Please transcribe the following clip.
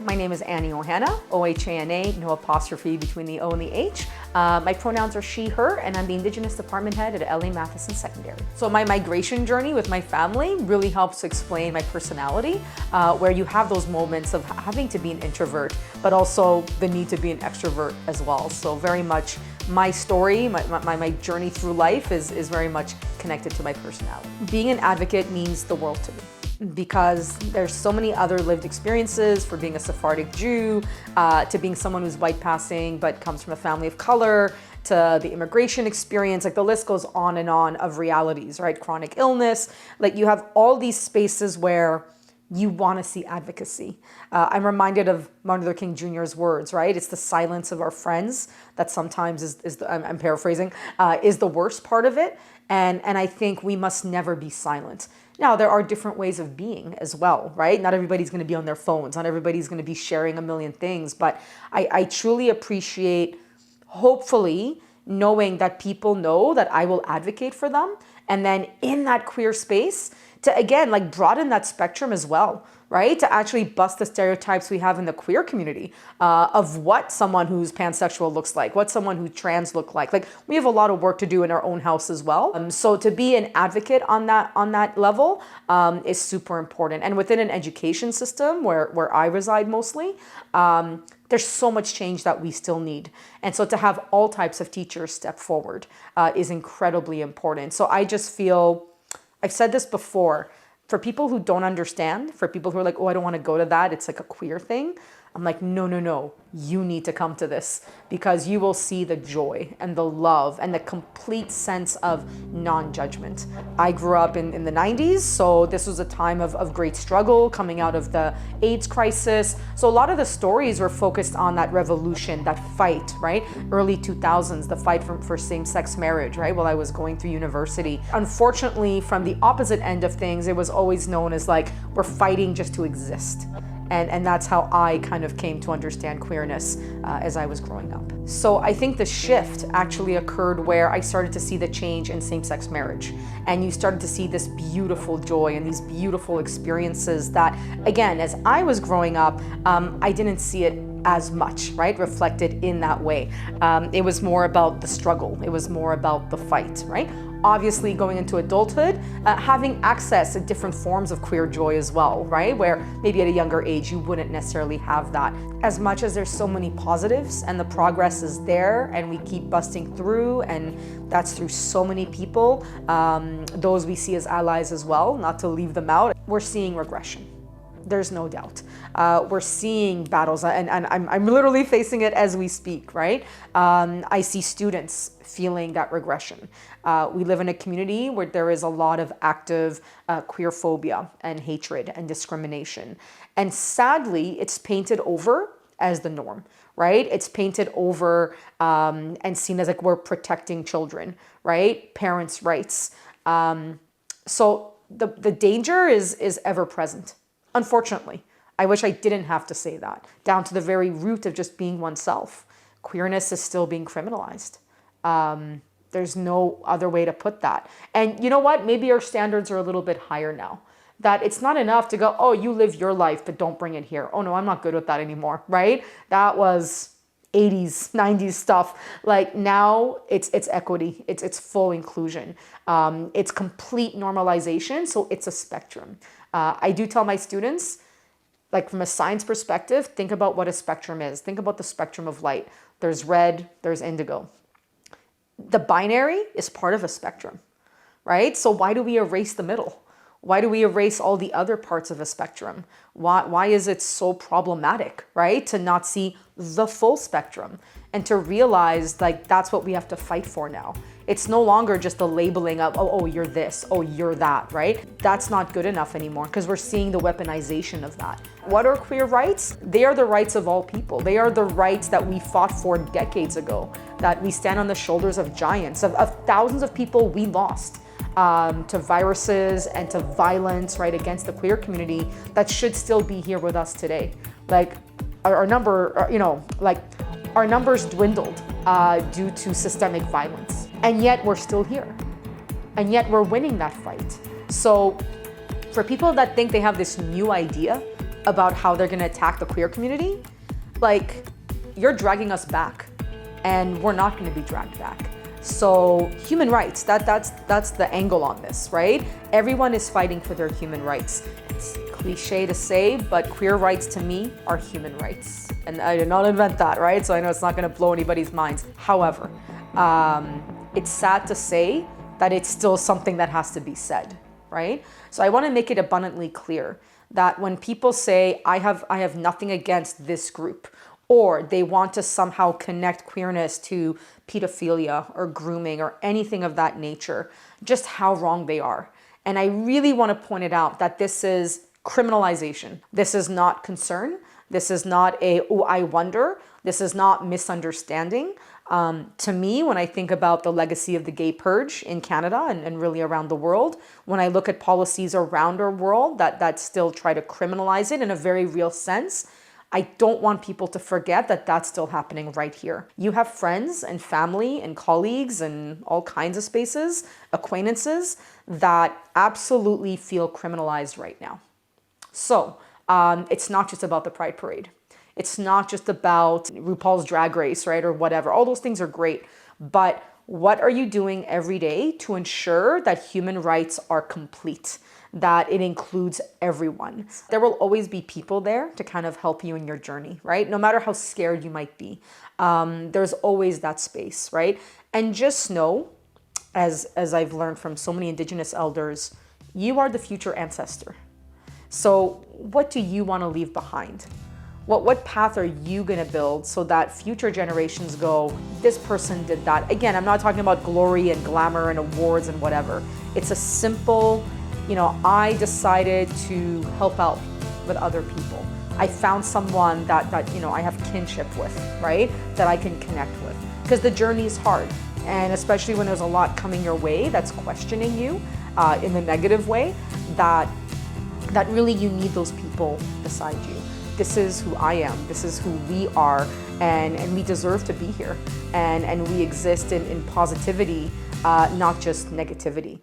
My name is Annie Ohana, O-H-A-N-A, no apostrophe between the O and the H. My pronouns are she, her, and I'm the Indigenous Department Head at LA Matheson Secondary. So my migration journey with my family really helps to explain my personality, where you have those moments of having to be an introvert, but also the need to be an extrovert as well. So very much my story, my journey through life is very much connected to my personality. Being an advocate means the world to me, because there's so many other lived experiences, for being a Sephardic Jew, to being someone who's white passing but comes from a family of color, to the immigration experience, like the list goes on and on of realities, right? Chronic illness, like you have all these spaces where you want to see advocacy. I'm reminded of Martin Luther King Jr.'s words, right? It's the silence of our friends that sometimes I'm paraphrasing, is the worst part of it. And I think we must never be silent. Now, there are different ways of being as well, right? Not everybody's going to be on their phones. Not everybody's going to be sharing a million things. But I truly appreciate, hopefully, knowing that people know that I will advocate for them. And then in that queer space, to again, like broaden that spectrum as well, right? To actually bust the stereotypes we have in the queer community of what someone who's pansexual looks like, what someone who's trans look like. Like we have a lot of work to do in our own house as well. So to be an advocate on that level is super important. And within an education system where I reside mostly, there's so much change that we still need. And so to have all types of teachers step forward is incredibly important. So I just feel, I've said this before, for people who don't understand, for people who are like, oh, I don't want to go to that, it's like a queer thing. I'm like, no, you need to come to this, because you will see the joy and the love and the complete sense of non-judgment. I grew up in the 90s, so this was a time of great struggle coming out of the AIDS crisis. So a lot of the stories were focused on that revolution, that fight, right? Early 2000s, the fight for same-sex marriage, right? While I was going through university. Unfortunately, from the opposite end of things, it was always known as like, we're fighting just to exist. And that's how I kind of came to understand queerness as I was growing up. So I think the shift actually occurred where I started to see the change in same-sex marriage. And you started to see this beautiful joy and these beautiful experiences that, again, as I was growing up, I didn't see it as much, right? Reflected in that way. It was more about the struggle. It was more about the fight, right? Obviously, going into adulthood, having access to different forms of queer joy as well, right? Where maybe at a younger age, you wouldn't necessarily have that. As much as there's so many positives and the progress is there and we keep busting through, and that's through so many people, those we see as allies as well, not to leave them out, we're seeing regression. There's no doubt. We're seeing battles, and I'm literally facing it as we speak, right? I see students feeling that regression. We live in a community where there is a lot of active queer phobia and hatred and discrimination. And sadly, it's painted over as the norm, right? It's painted over and seen as like we're protecting children, right? Parents' rights. So the danger is ever present. Unfortunately, I wish I didn't have to say that, down to the very root of just being oneself. Queerness is still being criminalized. There's no other way to put that. And you know what? Maybe our standards are a little bit higher now. That it's not enough to go, oh, you live your life, but don't bring it here. Oh no, I'm not good with that anymore, right? That was 80s, 90s stuff. Like now it's equity, it's full inclusion. It's complete normalization, so it's a spectrum. I do tell my students, like from a science perspective, think about what a spectrum is. Think about the spectrum of light. There's red, there's indigo. The binary is part of a spectrum, right? So why do we erase the middle? Why do we erase all the other parts of a spectrum? Why is it so problematic, right? To not see the full spectrum and to realize like that's what we have to fight for now. It's no longer just the labeling of, oh, you're this, oh, you're that, right? That's not good enough anymore because we're seeing the weaponization of that. What are queer rights? They are the rights of all people. They are the rights that we fought for decades ago, that we stand on the shoulders of giants, of thousands of people we lost. To viruses and to violence, right, against the queer community that should still be here with us today. Like our number, our numbers dwindled due to systemic violence, and yet we're still here, and yet we're winning that fight. So for people that think they have this new idea about how they're gonna attack the queer community, like, you're dragging us back, and we're not gonna be dragged back. So human rights, that's the angle on this, right? Everyone is fighting for their human rights. It's cliche to say, but queer rights to me are human rights. And I did not invent that, right? So I know it's not gonna blow anybody's minds. However, it's sad to say that it's still something that has to be said, right? So I wanna make it abundantly clear that when people say, I have nothing against this group, or they want to somehow connect queerness to pedophilia or grooming or anything of that nature, just how wrong they are. And I really want to point it out that this is criminalization. This is not concern. This is not oh, I wonder. This is not misunderstanding. To me, when I think about the legacy of the gay purge in Canada and really around the world, when I look at policies around our world that still try to criminalize it in a very real sense, I don't want people to forget that that's still happening right here. You have friends and family and colleagues and all kinds of spaces, acquaintances that absolutely feel criminalized right now. So it's not just about the Pride Parade. It's not just about RuPaul's Drag Race, right? Or whatever. All those things are great. But what are you doing every day to ensure that human rights are complete? That it includes everyone. There will always be people there to kind of help you in your journey, right? No matter how scared you might be, there's always that space, right? And just know, as I've learned from so many Indigenous elders, you are the future ancestor. So what do you want to leave behind? What path are you going to build so that future generations go, this person did that? Again, I'm not talking about glory and glamour and awards and whatever. It's a simple, I decided to help out with other people. I found someone that I have kinship with, right? That I can connect with. Because the journey is hard. And especially when there's a lot coming your way that's questioning you in the negative way, that really you need those people beside you. This is who I am. This is who we are. And we deserve to be here. And we exist in positivity, not just negativity.